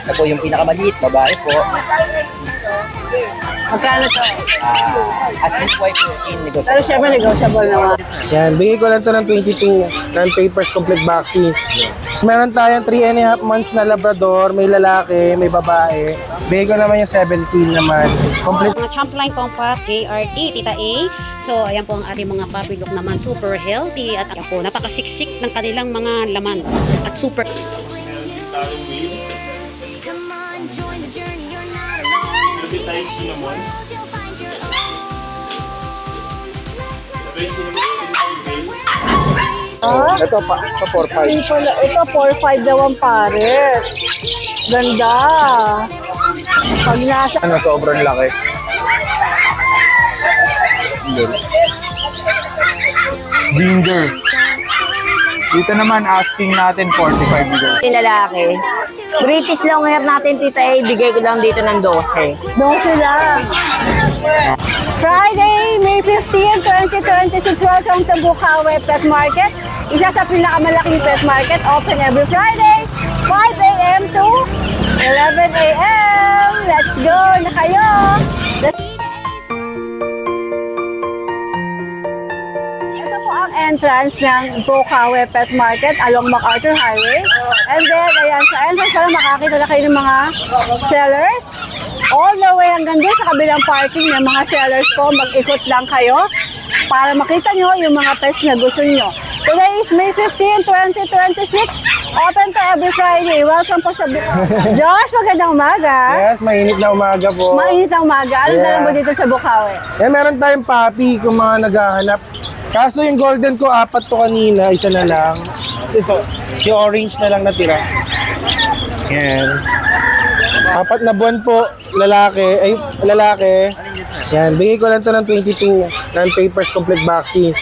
Ito po yung pinakamaliit, babae po. Magkano to? Asking po ay 15 negotiable. Pero syempre negotiable naman. Yan, bigay ko lang to ng 22, non-papers complete vaccine. Tapos meron tayong 3.5 months na Labrador, may lalaki, may babae. Bigay ko naman yung 17 naman. Complete. Mga Champline Compact KRT, Tita A. So, ayan po ang ating mga puppy look naman. Super healthy at ayan po, napakasiksik ng kanilang mga laman. At super... Come on, join the journey. You're not alone. Grabe tayo cinnamon. You'll find your own. Grabe cinnamon. Ito pa, ito 4.5. Ito 4-5 daw ang pares. Ganda. Pag nasa... Ano, sobrang laki. Ginger. Dito naman asking natin 45 bigay. Yung lalaki. British long hair natin, Tita A, bigay ko lang dito ng 12. 12 lang. Friday, May 15, 2026. Welcome to Bukawi Pet Market. Isa sa pinakamalaking pet market. Open every Friday, 5 a.m. to 11 a.m. Let's go na kayo. Ito po ang entrance ng Bukawi Pet Market along MacArthur Highway. And then, ayan, sa entrance pala makakita na kayo ng mga sellers. All the way hanggang doon sa kabilang parking ng mga sellers po. Mag-ikot lang kayo para makita nyo yung mga pets na gusto nyo. Today is May 15, 2026. Open to every Friday. Welcome po sa... Josh, magandang umaga. Yes, mainit na umaga po. Mainit ang umaga. Anong dala mo dito sa Bukawi? Eh, meron tayong puppy kung mga naghahanap. Kaso yung golden ko, 4 to kanina, isa na lang. Ito, si orange na lang natira. Yan. 4 na buwan po, lalaki. Yan, bigay ko lang to ng 22, non-papers complete vaccine.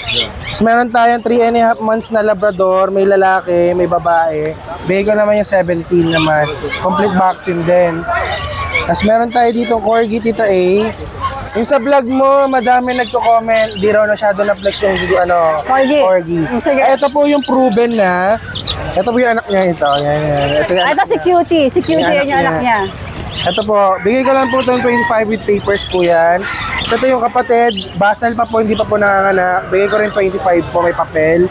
Tapos meron tayong 3.5 months na Labrador, may lalaki, may babae. Bigay ko naman yung 17 naman. Complete vaccine din. Tapos meron tayo dito Corgi, Tita A. Yung sa vlog mo, madami nagko-comment, di raw masyado na-flex yung Corgi. Sige. Ito po yung proven na. Ito po yung anak niya ito. Yan. Ito, yung anak Ito si Cutie. Si Cutie Yung yung anak niya. Ito po, bigay ko lang po ito ng 25 with papers po yan. So ito yung kapatid, basal pa po, hindi pa po nanganganak. Bigay ko rin 25 po, may papel.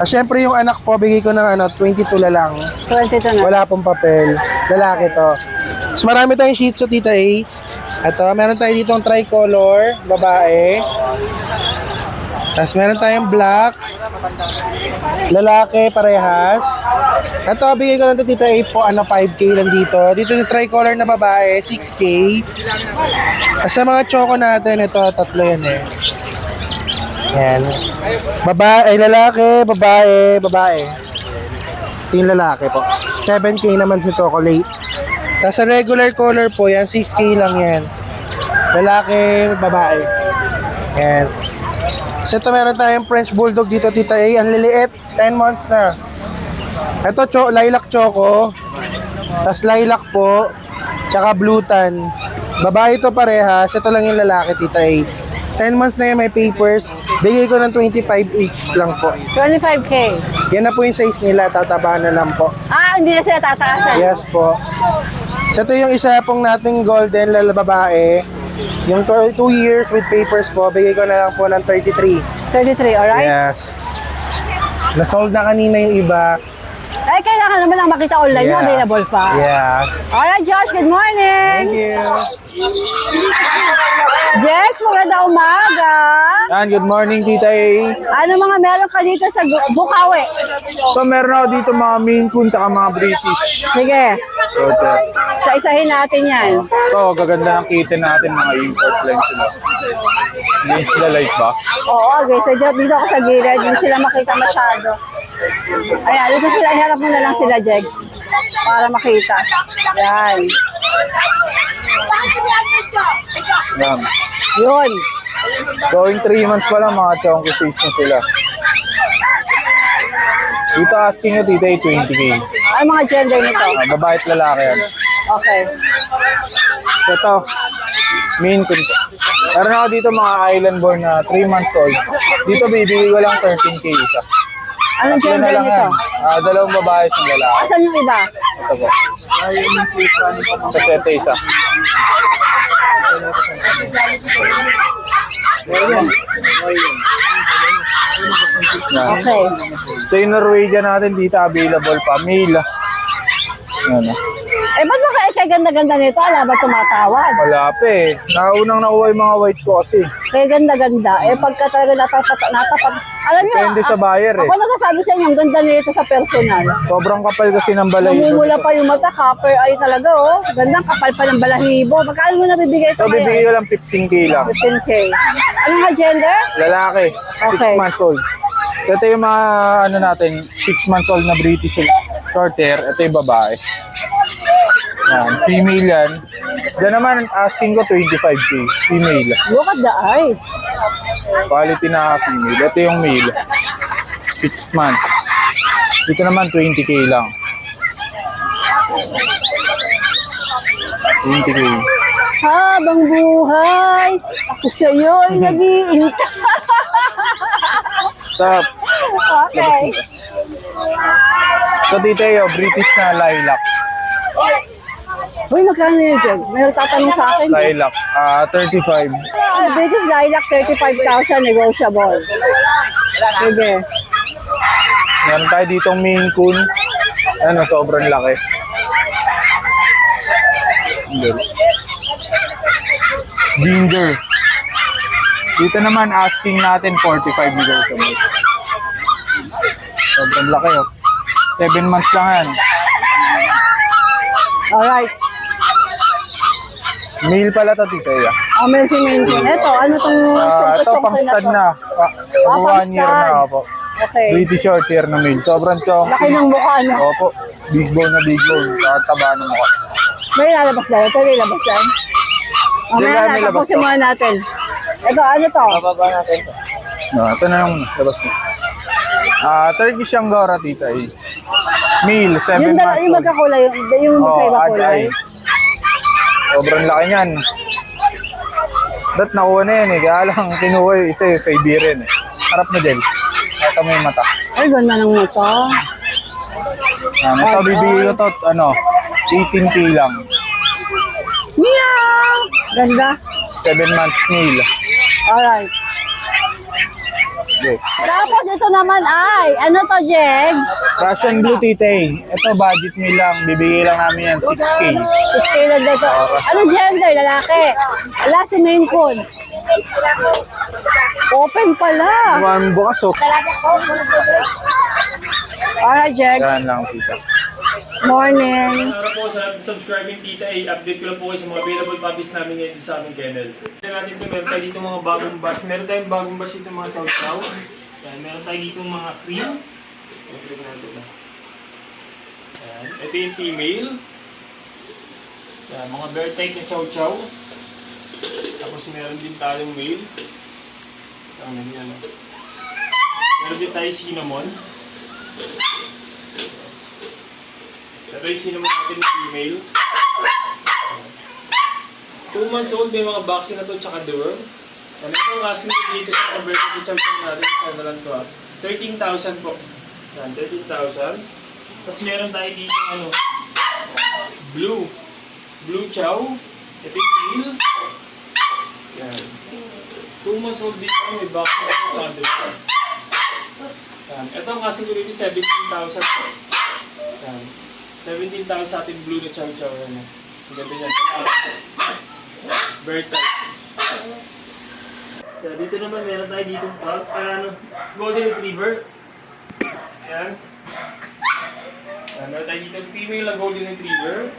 Syempre yung anak po, bigay ko ng 22 na lang. 22 na. Wala pong papel. Lalaki to. So marami tayong Shih Tzu, Tita A. Ito, meron tayo dito ang tricolor, babae. Tapos meron tayong black, lalaki, parehas. Ito, bigay ko lang ito, Tita A po, 5K lang dito. Dito yung tricolor na babae, 6K. Tapos sa mga choco natin, ito, 3 yan eh. Yan. Babae, lalaki, babae. Ito yung lalaki po. 7K naman si chocolate. Tapos sa regular color po, yan, 6K lang yan. Lalaki, babae. Yan. So ito meron tayong French Bulldog dito, Tita A. Ang liliit, 10 months na. Ito, lilac choco. Tapos lilac po. Tsaka blue tan. Babae ito parehas. Ito lang yung lalaki, Tita A. 10 months na yan, may papers. Bigay ko ng 25 each lang po. 25K. Yan na po yung size nila. Tataba na lang po. Hindi na sila tataasan. Yes po. So ito yung isa pong nating golden babae. Yung 2 years with papers po, bigay ko na lang po ng 33. 33, alright? Yes. Nasold na kanina yung iba. Kailangan naman lang makita online mo, Yeah. available pa. Yes. Alright, Josh, good morning! Thank you. Jex, maganda umaga! Yan, good morning Tita A. Ano mga meron ka dito sa Bukawi? So meron ako dito mga Maine Coon at mga British. Sige, Okay. isa-isahin natin yan. So gaganda ng kitten natin, mga import line sila. Hindi sila light ba? Oo, okay. So dito ako sa gilid, hindi sila makita masyado. Ayan, dito sila, iharap mo na lang sila, Jex. Para makita. Ayan. Yan. Yun. Going 3 months pa lang, mga chunky face na sila. Dito asking nyo Tita A, 20K. Ano mga gender nito? Babae at lalaki yan. Okay. So ito, Maine Coon. Meron ako dito mga island born na 3 months old. Dito bibigay ko lang 13K isa. Anong Tatlo na gender lang nito? yan. Dalawang babae at lalaki. Asan yung iba? Ito po. Kasete isa. Yan. Okay. Ito yung Norwegian natin dito, available pa. Male. Yan. Eh, ba't kaya ganda-ganda nito? Alam ba tumatawad? Wala pa eh. Naunang nakuha yung mga white ko kasi. Kaya ganda-ganda. Eh, pagka talaga natapat. Alam niyo, Depende sa buyer eh. ako nagsasabi sa inyo, ang ganda nito sa personal. Sobrang kapal kasi ng balahibo. Namumula pa yung mata, copper eye talaga, oh. Gandang kapal pa ng balahibo. Magkano mo nabibigay ito So, bibigay ko lang 15K lang. 15K. Ano nga gender? Lalaki, Okay. 6 months old. Ito yung mga, ano natin, 6 months old na British short hair. Ito yung babae. Yan, female yan. Diyan naman, asking ko 25K. Female. Look at the eyes. Quality na female. Ito yung male. 6 months. Dito naman, 20K lang. 20K. Habang buhay, ako sa'yo ay nag-iintay. Stop. Okay. So, dito yung British na lilac. Uy, magkano yun dyan? May nagtatanong sa akin. Lilac. 35. British Lilac, 35,000 negotiable. Sige. Meron tayo ditong Maine Coon. Ano, sobrang laki. Ginger. Dito naman, asking natin 45 negotiable. Sobrang laki, oh. 7 months lang yan. Alright. Male pala to, tita. Yeah. Merci, Minton. Ito, ano tong Ito, pang stud na. pang 1 year na, opo. Okay. British short hair na male. Sobrang chong. Laki ng mukha, no? Opo. Big bone na big bone. Taba ng mukha. May lalabas na. Ito, lalabas yan. Hindi, Mamaya may na, labas tapusin to. muna natin. Ito, ano to? Bababa natin to. No, ito na yung labas mo. Turkish Angora, tita. Male, 7 Yung months yung old. magkakulay, yung magkaiba kulay. Sobrang laki niyan. Ba't nakuha na yan eh. Kaya lang kinuha yung isa yung Siberian eh. Harap mo, Del. Ito mo yung mata. Ay, ganda ng mata. Ito, bibigay ko to, 18K lang. Meow! Ganda. 7 months male. Alright. Okay. Tapos ito naman ay, ano to, Jegs? Russian Blue Tite. Ito, budget meal lang. Bibigay lang namin yan, 6K. Scaled na to. Ano gender? Lalaki. Wala si Maine Coon. Open pala. One bukas, oh. Alright, Jegs. Yan lang, tita. Morning. Para po sa ating subscribing Tita A, update ko lang po kayo sa mga available puppies namin ngayon dito sa aming kennel. Tignan natin ito, meron tayo dito mga bagong batch. Meron tayong bagong batch dito mga chow-chow. Yan, meron tayo dito mga cream. Tignan natin ito. Yan, ito yung female. Yan, mga bear type na chow-chow. Tapos meron din tayong male. Tama niya, no? Meron din tayo cinnamon. Ito yung cinnamon natin ng female. 2 months old, may mga vaccine na ito, tsaka deworm. Ano itong asking ko dito sa converted champion natin sa nalan to, 13,000 po. Yan, 13,000. Tapos meron tayo dito, ano, blue chow. Ito yung male. Yan. 2 months old dito, may vaccine na ito, tsaka deworm. Yan. Ito ang asking ko dito, 17,000 po. Yan. 17,000 sa ating blue na chow-chow. Ang ganda yan. Bird type. So, dito naman meron tayo dito golden retriever. Ayan. Meron tayo dito female na golden retriever.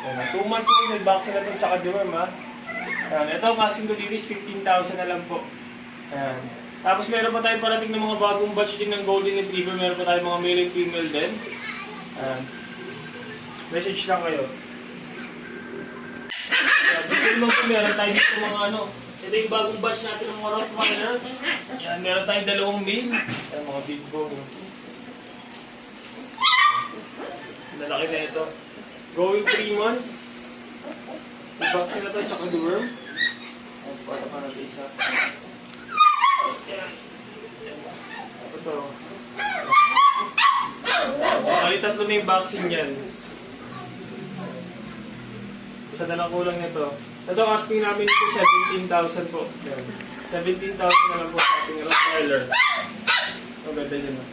Ayan. 2 months old, may vaccine na ito tsaka deworm, ha. Ayan. Ito ang asking ko dito is 15,000 na lang po. Ayan. Tapos meron pa tayo parating ng mga bagong batch din ng golden retriever. Meron pa tayo mga male and female din. Message lang kayo. Dito naman po meron tayo dito mga ano. Ito yung bagong batch natin ng mga Rottweiler. Yan, meron tayong dalawang male. Yan, mga big bone. Lalaki na ito. Going 3 months. May vaccine na ito, tsaka deworm. Para pa natin isa. Yan. Ito. Bali, tatlo na yung vaccine yan. Isa na lang kulang nito. Ito asking namin ito 17,000 po. Yan. 17,000 na lang po sa ating Rottweiler. Ang ganda niya no.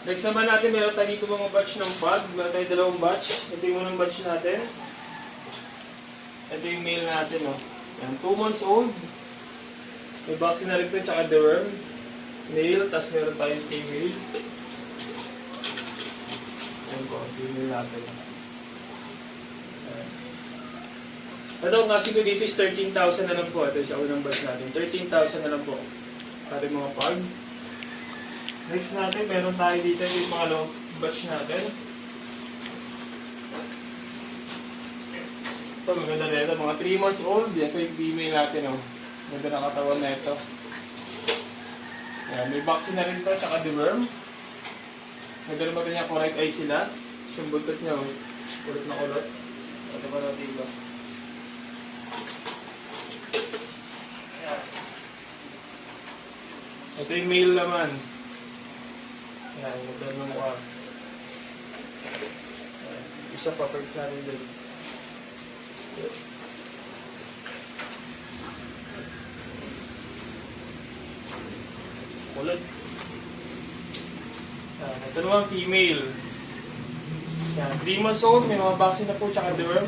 Next naman natin, meron tayo dito mga batch ng pug. Meron tayo dalawang batch. Ito yung unang batch natin. Ito yung male natin, no. Yan, 2 months old. May vaccine na rin ito, tsaka deworm. Male, tapos meron tayong female. Yan po, female natin. Yan. Ito, ang kasi ko dito is 13,000 na lang po. Ito sa unang batch natin. 13,000 na lang po. Para yung mga pug. Next natin, meron tayo dito yung mga batch natin. Ito, maganda na ito. Mga 3 months old. Ito yung female natin, oh. Ganda na katawan na ito. Ayan, may vaccine na rin ito, tsaka deworm. Ganda naman ito niya, correct eye sila. Yung buntot niya, oh. Kulot na kulot. Ito pa natin ito. Ayan. Ito yung male naman. Ayan, ganda ng mukha. Ayan, isa pa, perks natin din. Kulot. Ito naman female. Yan, 3 months old, may mga vaccine na po, tsaka deworm.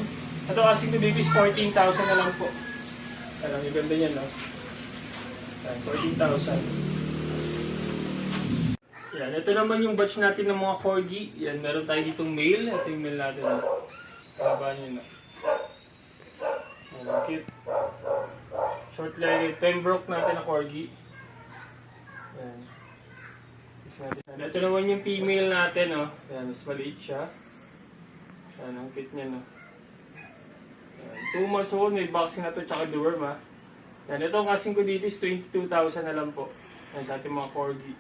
Ito asking to babies, 14,000 na lang po. Alam, yung ganda yan, no? Yan, 14,000. Yan, ito naman yung batch natin ng mga corgi. Yan, meron tayo ditong male. Ito yung male natin, no? Baba nyo, no? Yan, cute. Short leg, Pembroke natin na corgi. Yan. Ito naman yung female natin, no? Yan, mas maliit siya. Yan, ang cute niya, no? Yan, 2 months old, may vaccine na to, tsaka deworm, ha? Yan, ito ang asking ko dito is 22,000 na lang po. Yan, sa ating mga corgi.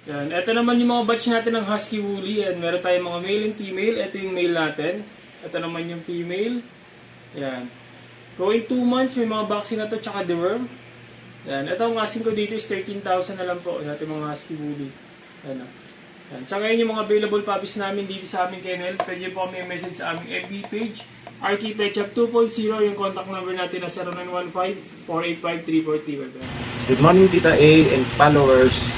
Yan, ito naman yung mga batch natin ng Husky Woolly. Yan, meron tayong mga male and female. Ito yung male natin. Ito naman yung female. Yan. Going 2 months, may mga vaccine na to, tsaka deworm. Yan, ito ang asking ko dito is 13,000 na lang po sa ating mga Husky Woolly. Yan, yan. Sa ngayon yung mga available puppies namin dito sa aming kennel, pwede po kami message sa aming FB page, RT Pet Shop 2.0, yung contact number natin na 0915-485-3431. Good morning, Tita A and followers.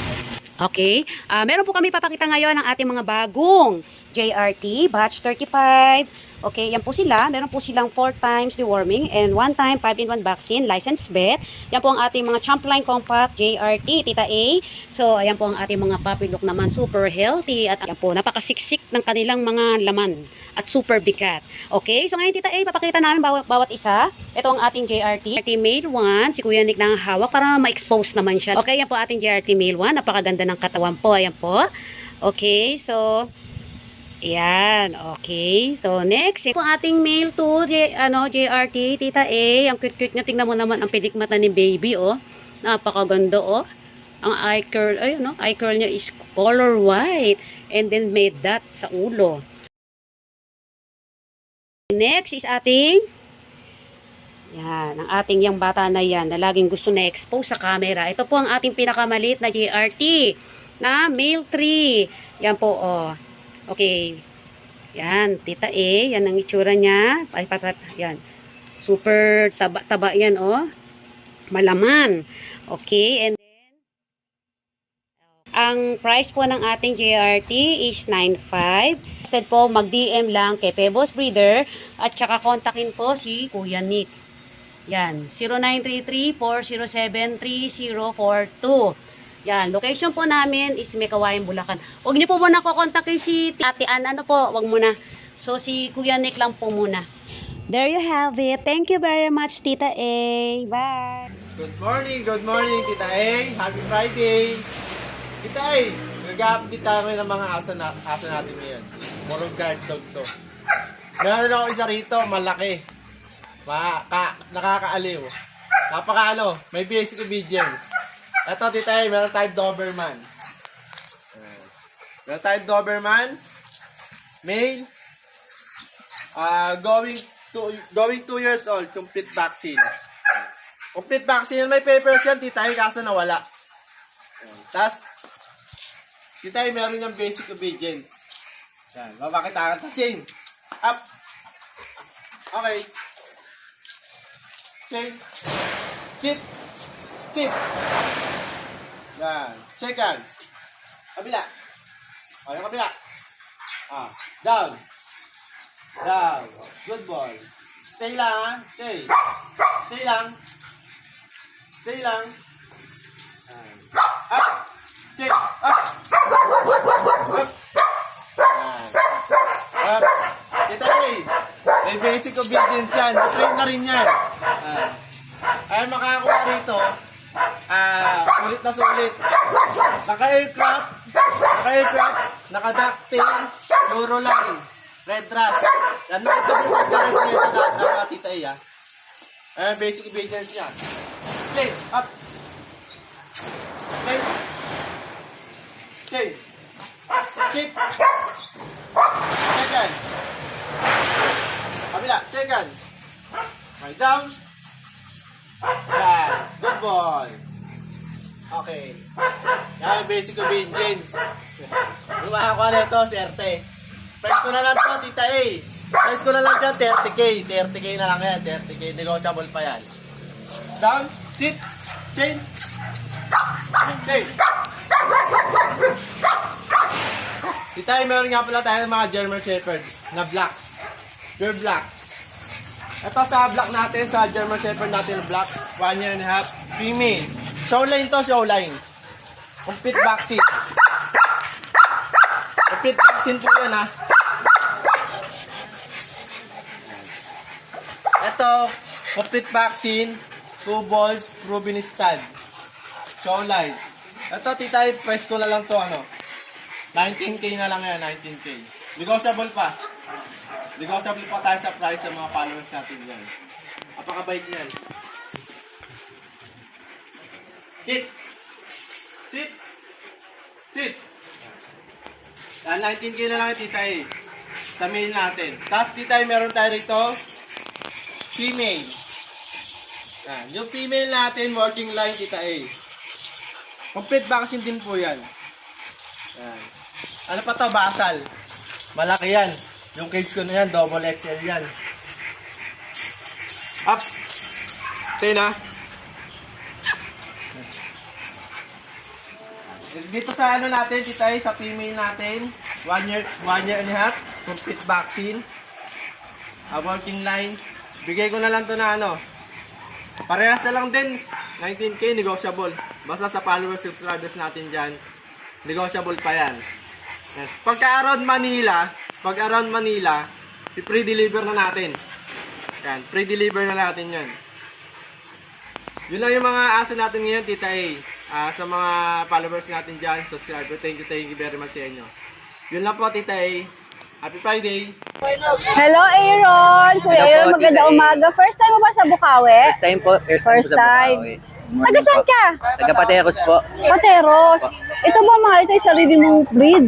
Okay, meron po kami papakita ngayon ng ating mga bagong JRT batch 35. Okay, yan po sila. Meron po silang 4 times deworming and 1 time 5-in-1 vaccine, licensed vet. Yan po ang ating mga Champline Compact JRT, Tita A. So, ayan po ang ating mga puppy look naman, super healthy. At yan po, napakasiksik ng kanilang mga laman at super bigat. Okay, so ngayon Tita A, papakita namin bawat isa. Ito ang ating JRT. JRT male 1, si Kuya Nick nang hawak para ma-expose naman siya. Okay, yan po ating JRT male 1. Napakaganda ng katawan po. Ayan po. Okay, so ayan, okay. So, next, yung ating male 2, JRT, Tita A. Ang cute-cute niya. Tingnan mo naman ang pilik mata ni baby, oh. Napakaganda, oh. Ang eye curl, ayun, no? Eye curl niya is color white. And then, may dot sa ulo. Next is ating, yan, ang ating yung bata na yan, na laging gusto na expose sa camera. Ito po ang ating pinakamaliit na JRT, na male 3. Yan po, oh. Okay. Yan, Tita A. Yan ang itsura niya. Ay, yan. Super taba yan, oh. Malaman. Okay, and then, ang price po ng ating JRT is 9.5. Instead po, mag-DM lang kay Pebbles Breeder at saka kontakin po si Kuya Nick. Yan, 0933-407-3042. Yan, location po namin is Mekawayan, Bulacan. Huwag niyo po muna kukontakin si Ate Ann, ano po, huwag muna. So, si Kuya Nick lang po muna. There you have it. Thank you very much, Tita A. Bye! Good morning, Tita A. Happy Friday. Tita A, nag-update tayo ng mga aso natin ngayon. Morong guard dog to. Meron ako isa rito, malaki. Nakakaaliw. May basic obedience. Ito, Tita A, meron tayong Doberman. Male. Going 2 years old, complete vaccine. Complete vaccine, may papers yan, Tita A, kaso nawala. Tapos, Tita A, meron yung basic obedience. Yan, mapakita ka. Tapos Up. Okay. Shake. Sit. Sit. Yan. Shake hands. Kabila. O, yung kabila. Down. Down. Good boy. Stay lang, ha? Stay. Stay lang. Stay lang. Up. Shake. Up. Up. Up. Kita rin. May basic obedience yan. Train na rin yan. Ay makakuha rito. Sulit na sulit. Naka-aircraft. Naka-ducting. Neuroline. Red Ras. Yan mga ito yung magkaroon ng mga tita iya. Basic obedience yan. Play. Up. Play. Stay. Sit. Second. Kabila. Second. Okay, down. Yan. Good boy. Okay. Yan, basic obedience. Yung makakuha na ito, serte. Price ko na lang ito, tita A. Price ko na lang dyan, 30K. 30K na lang yan, 30K. Negotiable pa yan. Down. Sit. Chain. Chain. Tita A, meron nga pala tayo ng mga German Shepherds na black. Pure black. Ito sa black natin, sa German Shepherd natin na black, 1 year and a half, female. Showline to, showline. Complete vaccine. Complete vaccine po yan, ha. Ito, complete vaccine, 2 balls, proven stud. Showline. Ito, tita, price ko na lang to, 19K na lang yan, 19K. Negotiable pa. Negotiable pa tayo sa price ng mga followers natin yan. Apakabait yan. Sit! Sit! Sit! 19K na lang yung tita eh. Sa mail natin. Tapos tita eh, meron tayo rito female. Yan. Yung female natin, working line tita eh. Complete vaccine din po yan. Yan. Ano pa to? Basal. Malaki yan. Yung cage ko na yan, double XL yan. Up. Stay na. Dito sa ano natin, titay, sa female natin, 1 year and a half, complete vaccine. Working line. Bigay ko na lang to na parehas na lang din, 19K, negotiable. Basta sa followers, subscribers natin dyan, negotiable pa yan. Yes. Pagka around Manila, pre-deliver na natin. Yan, pre-deliver na natin yan. Yun lang yung mga aso natin ngayon, tita A. Sa mga followers natin dyan, subscriber, thank you very much sa inyo. Yun lang po, tita A. Happy Friday! Hello, Aaron! Kuya Hello Aaron, po, maganda Tita A. umaga. First time mo ba sa Bukawi? First time po. First sa time. Bukawi. Taga saan ka? Taga Pateros po. Pateros. Ito ba mga ito yung sarili mong breed?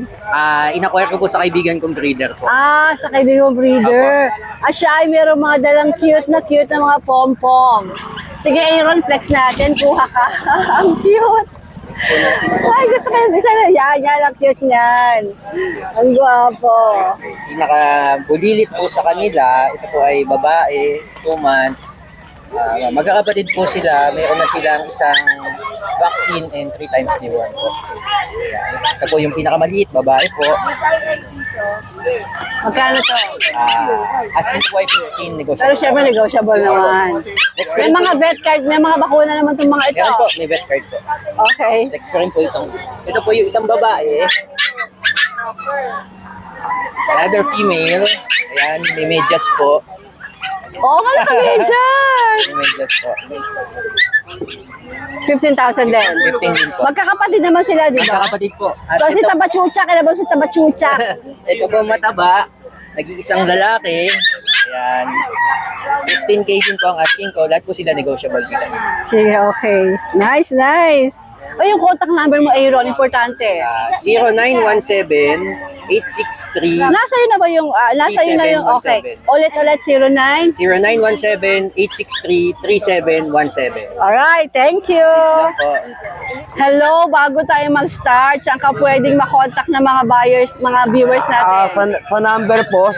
Inacquire ko po sa kaibigan kong breeder po. Sa kaibigan mong breeder. Siya ay mayroong mga dalang cute na mga pom-pom. Sige, Aaron, flex natin. Kuha ka. Ang cute. Ay, gusto ko yung isa na. Yan, ang cute niyan. Ang gwapo. Pinaka-bulilit po sa kanila, ito po ay babae, 2 months. Magkakapatid po sila, mayroon na silang isang vaccine and 3 times deworm po. Yan. Ito po yung pinakamaliit, babae po. Magkano to? Asking po ay 15 negotiable. Pero syempre negotiable naman. Next May mga vet card, may mga bakuna naman itong mga ito. Meron po, may vet card po. Okay. Next ko rin po itong. Ito po yung isang babae. Another female. Ayan, may medyas po. Oo, ano kami dyan? May medyas po. 15,000 din. 15 din po. Magkakapatid naman sila, di ba? Magkakapatid po. At So si ito, Tabachucha, kailan si Tabachucha? ito po mataba. Nag-iisang lalaki. Ayan. 15K din po ang asking ko. Lahat po sila negotiable. Sige, okay. Nice. O yung contact number mo, Aaron, importante. 0917-863 Nasa yun na ba yung, nasa yun na yung, okay. 3717. Ulit, 09. 0917-863-3717. Alright, thank you. Lang po. Hello, bago tayo mag-start, saan ka pwedeng makontak ng mga buyers, mga viewers natin? Sa number po,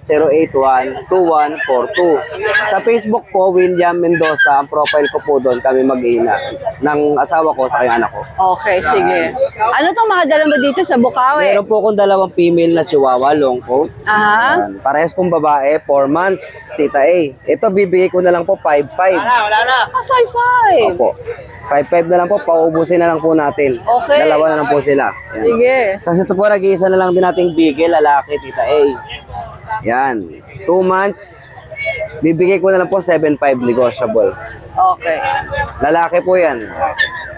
0961-081-2142. Sa Facebook po, William Mendoza. Ang profile ko po doon, kami mag-ina ng asawa ko sa kanyang anak ko. Okay, sige. Ano tong mga dala mo dito sa Bukawi? Meron po akong dalawang female na chihuahua, long coat. Aha. Yan. Parehas pong babae, 4 months, Tita A. Ito, bibigay ko na lang po 5-5. 5-5. Opo. 5-5 na lang po, paubusin na lang po natin. Okay. Dalawa na lang po sila. Yan. Sige. Kasi ito po, nag-iisa na lang din nating bigel, lalaki, Tita A. Yan. 2 months, bibigay ko na lang po 7-5 negotiable. Okay. Lalaki po yan.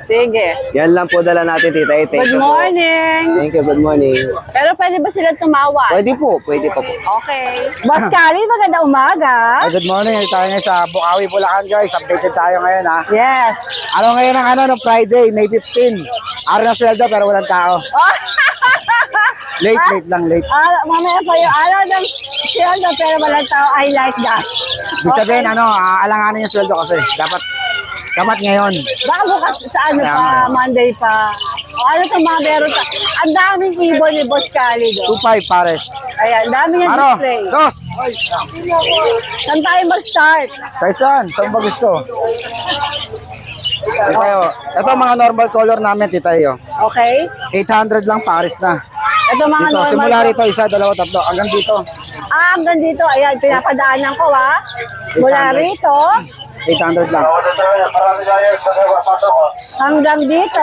Sige. Yan lang po dala natin, Tita A. Thank Good you po. morning. Thank you, good morning. Pero pwede ba sila tumawag? Pwede po po. Okay. Boss Kali, magandang umaga. Good morning. Tayo ngayon sa Bukawi, Bulacan guys. Updated tayo ngayon ha. Yes. Ano ngayon ang no, Friday, May 15. Araw na sweldo pero walang tao. Late lang, late. Mamaya pa yung araw ng siyendo, pero walang tao. I like that. Ibig sabihin, alanganin yung sweldo kasi. Dapat ngayon. Baka bukas sa ano Kaya pa, nga. Monday pa. O ano itong mga meron pa. Ang daming ibon ni Boss Kali do. 2.5 pares. Ayan, dami niyang Aro, display. dos. Saan tayo mag-start? Kaysan, saan ba gusto? Ito mga normal color namin, titayo. Okay? 800 lang pares na. Ito mga Dito, normal. simula rito, isa, dalawa, tatlo. Hanggang dito, Hanggang dito. Ayan, pinapadaanan ko mula 800. rito 800 lang. hanggang dito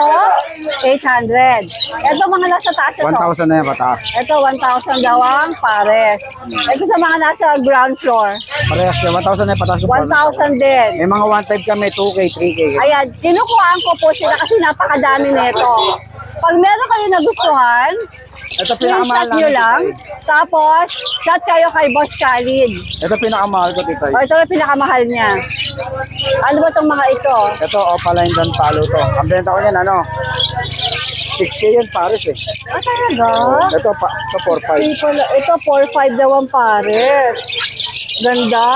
800. Ito mga nasa taas ito. 1,000 na yan, pataas. Ito 1,000 daw ang pares. Ito sa mga nasa ground floor. Parehas yan, 1,000 na yan, pataas. 1,000 din. May mga 1.5 kami, 2K, 3K. Ayan, kinukuhaan ko po sila kasi napakadami nito. Pag meron kayo nagustuhan, Ito pinakamahal screenshot nyo namin, lang. tita. Tapos, chat kayo kay Boss Khalid. Ito pinakamahal ko, tita. O, ito yung pinakamahal niya. Ano ba itong mga ito? Ito, Opaline Dan Palo to. Ang benta ko yan, 6K yan, pares eh. Ah, talaga? Ito, ito 4.5. Ito, 4-5 daw ang pares. Ganda.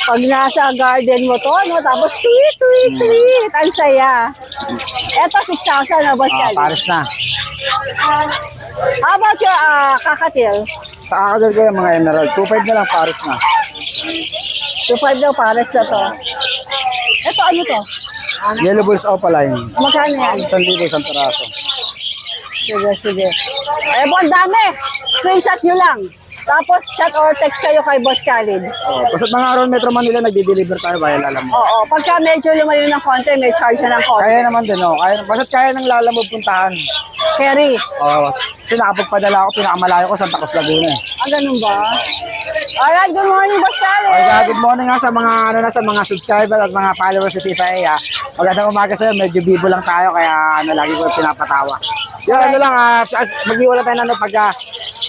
Pag nasa garden mo to, no? Tapos tweet. Ang saya. Ito, 6,000 na, Boss Khalid. Pares na. How about your kakatil? Sa kakadal ko yung mga emerald. 2.5 na lang, pares na. 2.5 daw, pares na to. Ito, ano to? Yellow Bulls Opaline. Magkano yan? 1,000 isang piraso. Sige. Eh, ang dami. Screenshot nyo lang. Tapos, chat or text kayo kay Boss Khalid. Basta mga around Metro Manila, nagdi-deliver tayo via Lalamove. Oo. Pagka medyo lumayo ng konti, may charge na ng konti. Kaya naman din, basta't kaya ng Lalamove puntahan. Kerry. Kasi nakapagpadala ako, pinakamalayo ko, Santa Cruz, Laguna eh. Ganun ba? Alright, good morning, Boss Khalid. Okay, good morning nga sa mga sa mga subscriber at mga followers sa Tita A. Magandang umaga sa'yo, medyo bibo lang tayo kaya lagi ko pinapatawa. Yung mag-iwala tayo na pagka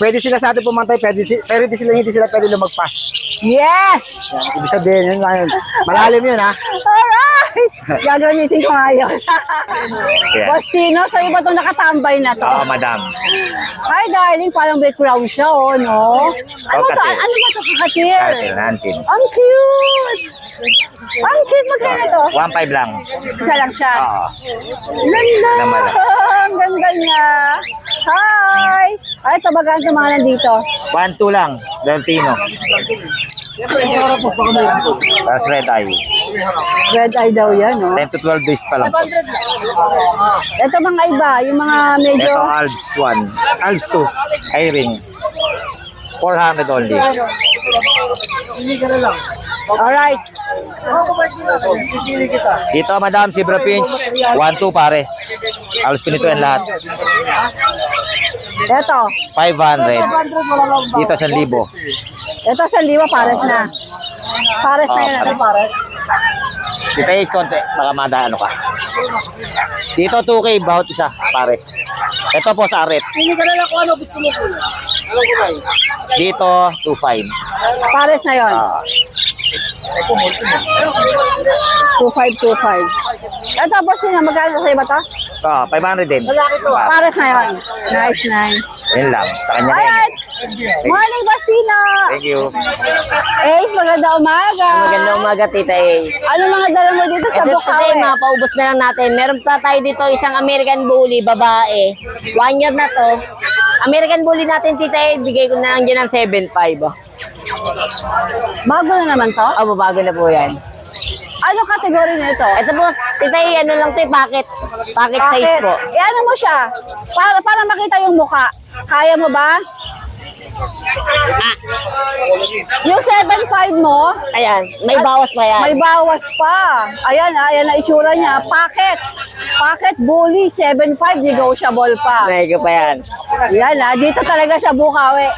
pwede sila sa atin pumantay, pero hindi sila pwede lumagpas. Yes! Yan, ibig sabihin yun lang yun. Malalim yun ha. Alright! Gagamitin ko ngayon. Boss Tino, sa iba itong nakatambay na to. Madam. Hi, darling. Parang background siya, no? Ano to? katil. Ano ba ito, kakatil? Nantin. Ang cute! Ang cute, magkano to? 1.5 lang. Isa lang siya. Oo. Ganda! Naman. Ang ganda niya. Hi! Ay, ito bagaan sa mga nandito. 1.2 lang. Deltino. Tapos red eye. Red eye daw yan, no? 10 to 12 days pa lang. Ito mga iba, yung mga medyo... Ito Alps 1. Alps 2. Eye-ring. 400 only. Alright. Dito madam, Zebra Pinch. 1.2 pares. Alps pinito yan lahat. Ito. 500. Dito 1,000. Ito sa liwa, pares na. Pares na yan. pares. Dito is konti. Baka madaan ka. Dito 2K bawat isa. Pares. Ito po sa aret. Dito 2.5. Pares na yon. Ah. 2525. Ito, boss nila, magkano sa'yo ba to? Oh, 500 din. Pares na yun. Nice, nice. Yun lang. Sa kanya rin. Alright. Morning, Bastino. Thank you. Ace, maganda umaga. Magandang umaga, Tita A. Ano mga dala mo dito sa Ito today, Bukawi? mga paubos na lang natin. Meron pa tayo dito isang American Bully, babae. 1 year na to. American Bully natin, Tita A, bigay ko na lang dyan ng 7.5. Oh. Bago na naman to? Oh, babago na po yan. Ano kategory na ito? Ito po, Tita A, ano lang to, packet. Packet size po. Ano mo siya? Para makita yung muka. Kaya mo ba? Yung 7.5 mo, Ayan, may bawas pa yan. may bawas pa. Ayan, ayan na itsura niya. Packet. Packet Bully, 7.5, negotiable pa. Mega pa yan. Yan dito talaga sa Bukawi.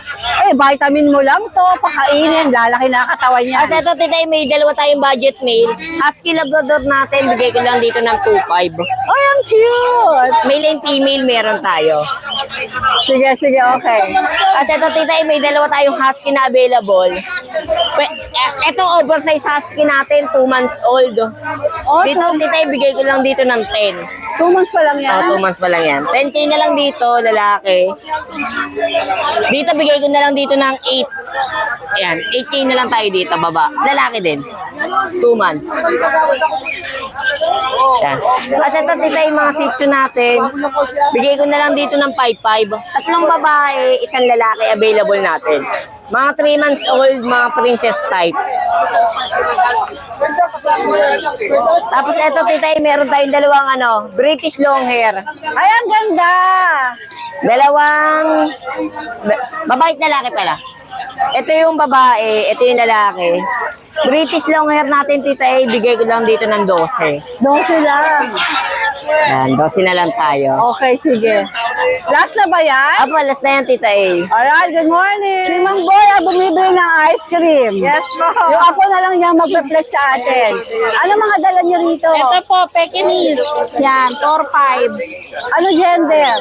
Vitamin mo lang to, pakainin, lalaki na katawan niya. Kasi ito, Tita A, may dalawa tayong budget meal. Husky Labrador natin, bigay ko lang dito ng 2.5. Ay, ang cute! Male and female meron tayo. Sige, sige, okay. Kasi ito, Tita A, may dalawa tayong husky na available. Ito, oversize husky natin, 2 months old. Oh, Dito, Tita A, bigay ko lang dito ng 10. 2 months pa lang yan. 2 months pa lang yan. 10K na lang dito, lalaki. Dito, bigay ko na lang dito ng 8. Ayan, 8K na lang tayo dito, baba. Lalaki din. 2 months. Ayan. Kasi ito, Tita A, yung mga Shih Tzu natin, bigay ko na lang dito ng 5.5. 3 babae, 1 lalaki available natin. Mga 3 months old, mga princess type. Tapos eto, Tita A, meron tayong dalawang British long hair. Ay, ang ganda! Dalawang babae at lalaki pala. Ito yung babae, ito yung lalaki. British long hair natin, Tita A, bigay ko lang dito ng 12. 12 lang. Yan, 12 na lang tayo. Okay, sige. Last na ba yan? Apo, last na yan, Tita A. Alright, good morning. Si Mang Boy, bumibili ng ice cream. Yes po. Yung ako na lang niya mag-reflect sa atin. Ano mga dala niyo rito? Ito po, Pekingese. Yan, 4-5. Ano gender?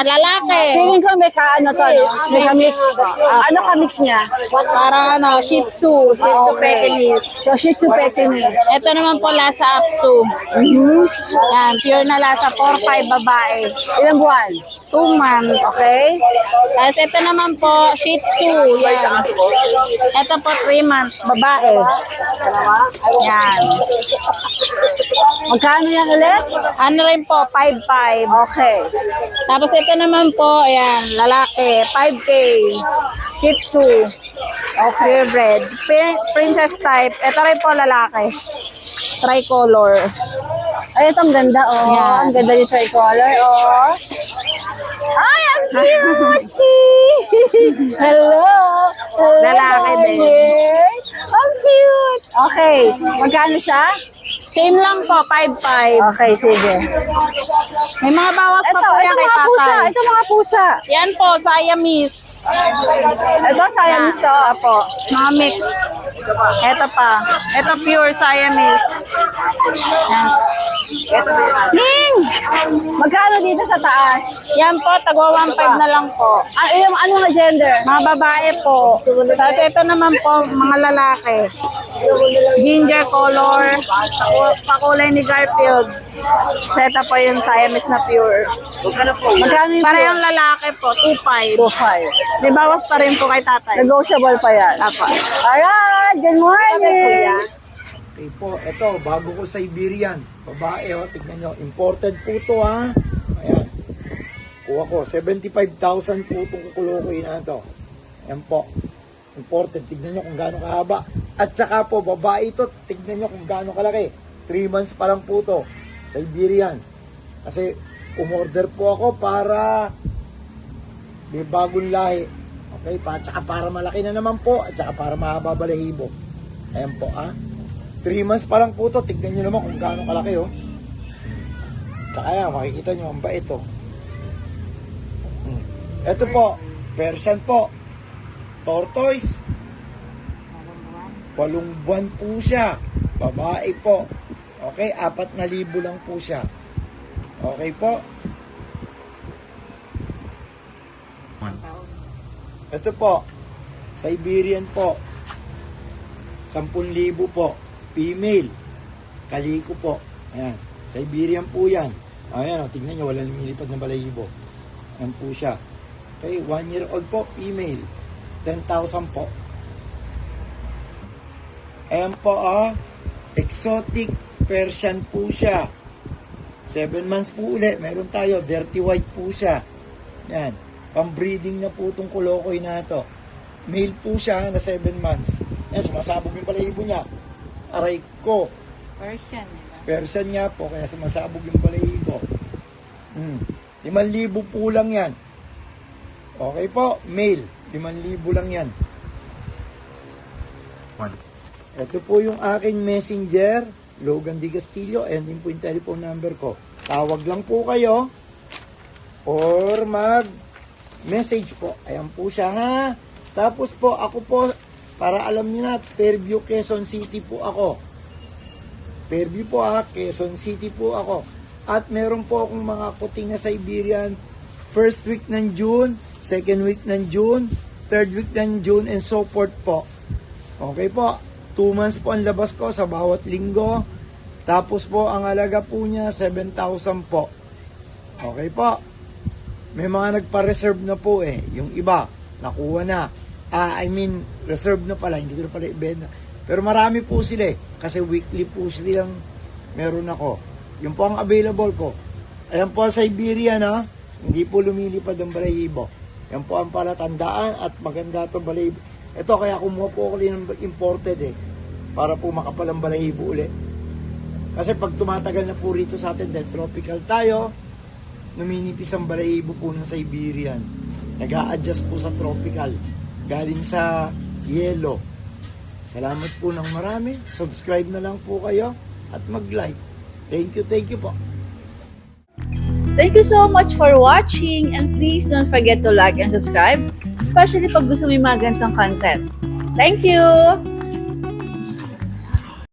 Lalaki. Tingin ko may ka-ano to, no? May ka-mix. Ano ka-mix niya? Parang Shih Tzu. Shih Tzu Pekingese. So, Shih Tzu Pekingese. Ito naman po, Lhasa Apso. Yan, pure na Lhasa, 4-5 babae. Ilang buwan? 2 months. Okay. Tapos ito naman po, Shih Tzu. Yan. Ito po, 3 months, babae. Yan. Magkano yan ulit? Ano rin po, 5-5. Okay. Tapos ito naman po, ayan, lalaki, 5K. Shih Tzu. Okay, bread. Princess type. Ito rin po, lalaki. Tricolor. Ay, ito ang ganda, oh. Yan. Ang ganda yung tricolor, oh. Ay, ang cute! Hello! Hello, Lalaki din. darling. Ang cute! Okay. Magkano siya? Same lang po, 5-5. Okay, sige. May mga bawas pa Ito, po ito yan kay mga pusa. tatay. Ito mga pusa. Yan po, Siamese. Ito, Siamese to. Apo, mga mix. Ito pa. Ito pure Siamese. Ning! Magkano dito sa taas? Yan po, tagwa 1.5 na lang po. Ano nga gender? Mga babae po. Tapos ito naman po, mga lalaki. Ginger color. Pakulay ni Garfield. Ito po yung Siamese na pure. Magkano yung Parehong lalaki po, 2.5. 2.5. May bawas pa rin po kay tatay. Negotiable pa yan. Apa. Alright, good morning! Okay po, ito, bago ko Siberian. Babae, tignan nyo. Imported po to, ha. Ayan. Kuha ko, 75,000 po itong kukulokoy na ito. Ayan po. Imported, tignan nyo kung gaano kahaba. At saka po, babae ito, tignan nyo kung gaano kalaki. 3 months pa lang po to. Siberian. Kasi, umorder po ako para may bagong lahi. Okay, at saka para malaki na naman po. At saka para mahaba balahibo. Ayan po, ha. 3 months pa lang po to. Tignan nyo naman kung gaano kalaki, oh. Tsaka yan, makikita nyo, ang bait, oh. Ito po, Persian po. Tortoise. 8 buwan po siya. Babae po. Okay, 4,000 lang po siya. Okay po. Ito po, Siberian po. 10,000 po. Female. Kaliko po. Ayan. Siberian po yan. Ayan, tingnan nyo, walang lumilipad na balahibo. Ayan po siya. Okay, 1 year old po, female. 10,000 po. Ayan po, exotic Persian po siya. 7 months po uli. Meron tayo, dirty white po siya. Yan. Pambreeding na po itong Kolokoy na ito. Male po siya na 7 months. Yan, sumasabog yung balahibo niya. Aray ko. Persian. Persian niya po, kaya sumasabog yung balahibo. 5,000 po lang yan. Okay po, male. 5,000 lang yan. Ito po yung aking messenger, Logan Di Castillo, and din po yung telephone number ko. Tawag lang po kayo or mag-message po. Ayan po siya ha. Tapos po, ako po, para alam niyo na, Fairview, Quezon City po ako. Fairview po Quezon City po ako. At meron po akong mga kuting na Siberian, first week ng June, second week ng June, third week ng June, and so forth po. Okay po. 2 months po ang labas ko sa bawat linggo. Tapos po, ang alaga po niya, 7,000 po. Okay po. May mga nagpa-reserve na po Yung iba, nakuha na. Reserve na pala. Hindi ko na pala ibenta. Pero marami po sila Kasi weekly po silang meron ako. Yung po ang available po. Ayan po ang Siberian Hindi po lumilipad ang balahibo. Yan po ang palatandaan at maganda ito balahibo. Ito kaya kumuha po ako ng imported para po makapalang balahibo ulit. Kasi pag tumatagal na po rito sa atin dahil tropical tayo, numinipis ang balahibo po ng Siberian. Nag-a-adjust po sa tropical. Galing sa yellow. Salamat po ng marami. Subscribe na lang po kayo at mag-like. Thank you po. Thank you so much for watching and please don't forget to like and subscribe, especially pag gusto mo yung mga ganitong content. Thank you!